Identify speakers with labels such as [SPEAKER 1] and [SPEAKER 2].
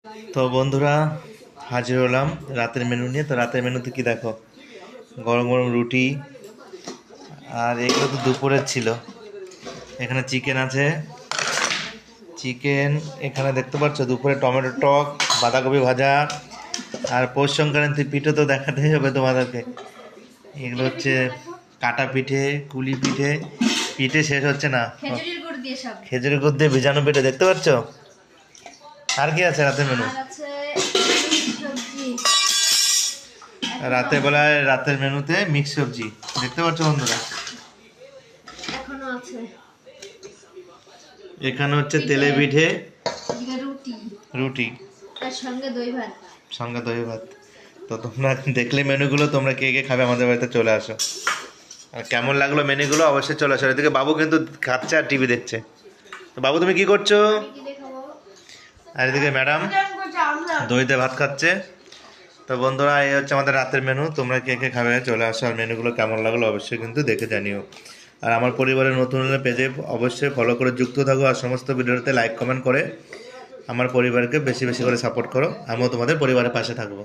[SPEAKER 1] তো বন্ধুরা, হাজির হলাম রাতের মেনু নিয়ে। তো রাতের মেনুতে কি দেখো, গরম গরম রুটি, আর এগুলো তো দুপুরের ছিল। এখানে চিকেন আছে, চিকেন এখানে দেখতে পাচ্ছ। দুপুরে টমেটো টক, বাঁধাকপি ভাজা, আর পৌষ সংক্রান্তি পিঠে তো দেখাতেই হবে তোমাদেরকে। এগুলো হচ্ছে কাটা পিঠে, কুলি পিঠে। পিঠে শেষ হচ্ছে না, খেজুরের গুড় দিয়ে ভিজানো পিঠে দেখতে পাচ্ছ। আর কি আছে রাতের মেনু? রাতের বেলায় রাতের মেনুতে মিক্স সবজি দেখতে পাচ্ছ বন্ধুরা। এখানে হচ্ছে তেলে পিঠে, রুটি সঙ্গে দই ভাত। তো তোমরা দেখলে মেনুগুলো, তোমরা কে কে খাবে আমাদের বাড়িতে চলে আসো। আর কেমন লাগলো মেনুগুলো অবশ্যই চলে আসো। এদিকে বাবু কিন্তু খাচ্ছে আর টিভি দেখছে। তো বাবু তুমি কি করছো? আর এদিকে ম্যাডাম দইতে ভাত খাচ্ছে। তো বন্ধুরা, এই হচ্ছে আমাদের রাতের মেনু। তোমরা কে কে খাবে চলে আসো। আর মেনুগুলো কেমন লাগলো অবশ্যই কিন্তু দেখে জানিও। আর আমার পরিবারের নতুন হলে পেজে অবশ্যই ফলো করে যুক্ত থাকো। আর সমস্ত ভিডিওতে লাইক কমেন্ট করে আমার পরিবারকে বেশি বেশি করে সাপোর্ট করো। আমিও তোমাদের পরিবারের পাশে থাকবো।